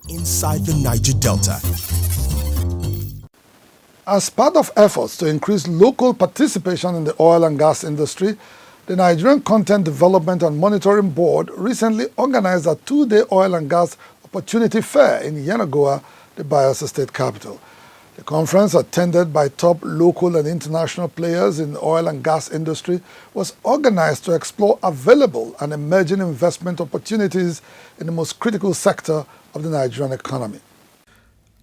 inside the Niger Delta. As part of efforts to increase local participation in the oil and gas industry, the Nigerian Content Development and Monitoring Board recently organized a two-day oil and gas opportunity fair in Yenagoa, the Bayelsa State capital. The conference, attended by top local and international players in the oil and gas industry, was organized to explore available and emerging investment opportunities in the most critical sector of the Nigerian economy.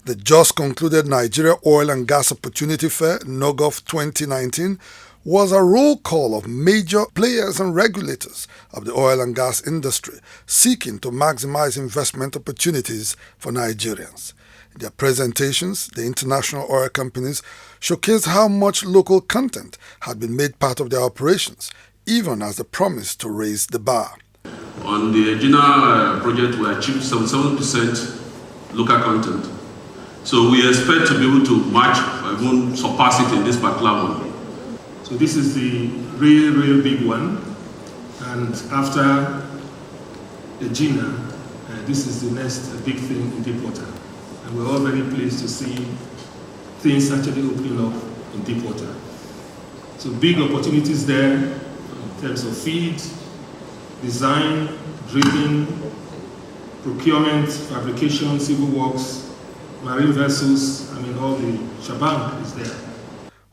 The just concluded Nigeria Oil and Gas Opportunity Fair, NOGOF 2019, was a roll call of major players and regulators of the oil and gas industry seeking to maximize investment opportunities for Nigerians. In their presentations, the international oil companies showcased how much local content had been made part of their operations, even as they promised to raise the bar. On the Gina project, we achieved 77% local content. So we expect to be able to match or even surpass it in this particular one. So this is the real big one. And after the Gina, this is the next big thing in deep water. And we're all very pleased to see things actually opening up in deep water. So big opportunities there in terms of feed, design, drilling, procurement, fabrication, civil works, marine vessels, all the shebang is there.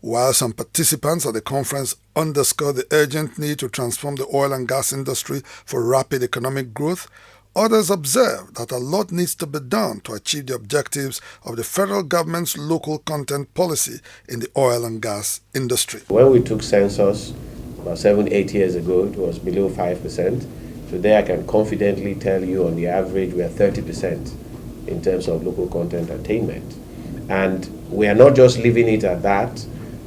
While some participants at the conference underscored the urgent need to transform the oil and gas industry for rapid economic growth, others observed that a lot needs to be done to achieve the objectives of the federal government's local content policy in the oil and gas industry. When we took census about 7-8 years ago, it was below 5%. Today I can confidently tell you on the average we are 30% in terms of local content attainment. And we are not just leaving it at that.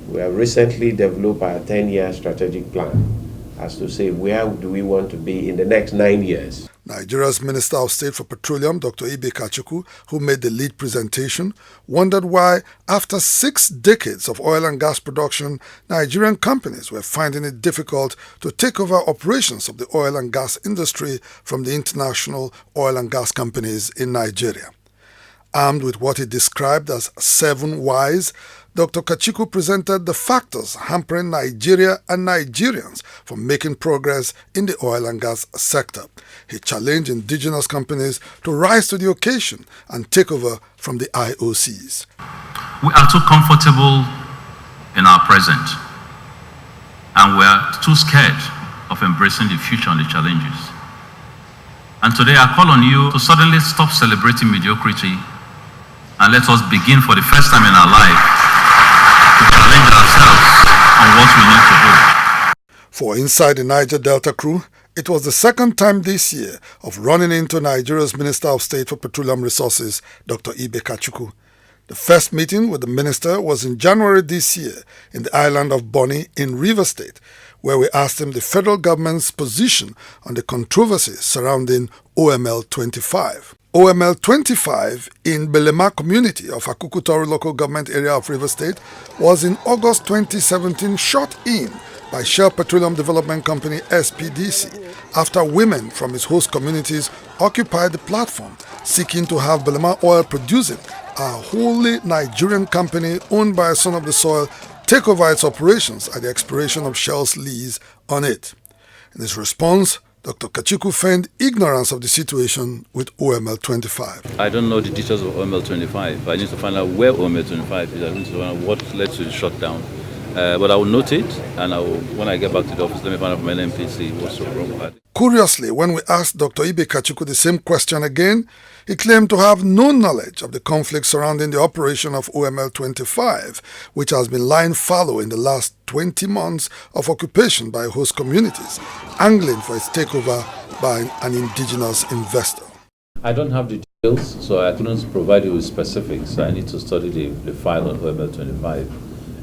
We have recently developed a 10-year strategic plan as to say where do we want to be in the next 9 years. Nigeria's Minister of State for Petroleum, Dr. Ibe Kachikwu, who made the lead presentation, wondered why, after 6 decades of oil and gas production, Nigerian companies were finding it difficult to take over operations of the oil and gas industry from the international oil and gas companies in Nigeria. Armed with what he described as 7 whys, Dr. Kachikwu presented the factors hampering Nigeria and Nigerians from making progress in the oil and gas sector. He challenged indigenous companies to rise to the occasion and take over from the IOCs. We are too comfortable in our present, and we are too scared of embracing the future and the challenges. And today I call on you to suddenly stop celebrating mediocrity and let us begin for the first time in our life to challenge ourselves on what we need to do. For Inside the Niger Delta crew, it was the second time this year of running into Nigeria's Minister of State for Petroleum Resources, Dr. Ibe Kachikwu. The first meeting with the minister was in January this year in the island of Bonny in Rivers State, where we asked him the federal government's position on the controversy surrounding OML 25. OML 25 in Belema community of AKUGHA local government area of Rivers State was in August 2017 shut in by Shell Petroleum Development Company SPDC after women from its host communities occupied the platform seeking to have Belema Oil Producing, a wholly Nigerian company owned by a son of the soil, take over its operations at the expiration of Shell's lease on it. In his response, Dr. Kachikwu feigned ignorance of the situation with OML 25. I don't know the details of OML 25. I need to find out where OML 25 is. I need to find out what led to the shutdown. But I will note it, and when I get back to the office, let me find out from NNPC what's so wrong about it. Curiously, when we asked Dr. Ibe Kachikwu the same question again, he claimed to have no knowledge of the conflict surrounding the operation of OML 25, which has been lying fallow in the last 20 months of occupation by host communities, angling for its takeover by an indigenous investor. I don't have the details, so I couldn't provide you with specifics. I need to study the file on OML 25.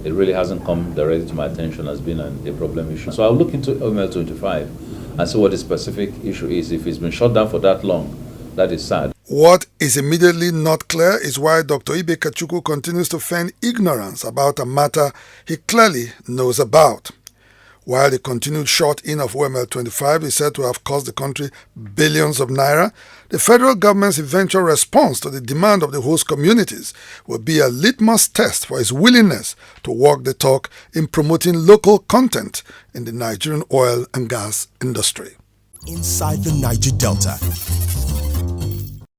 It really hasn't come directly to my attention as being a problem issue. So I'll look into OML 25 and see what the specific issue is. If it's been shut down for that long, that is sad. What is immediately not clear is why Dr. Ibe Kachikwu continues to feign ignorance about a matter he clearly knows about. While the continued shut-in of OML 25 is said to have cost the country billions of naira, the federal government's eventual response to the demand of the host communities will be a litmus test for its willingness to walk the talk in promoting local content in the Nigerian oil and gas industry. Inside the Niger Delta.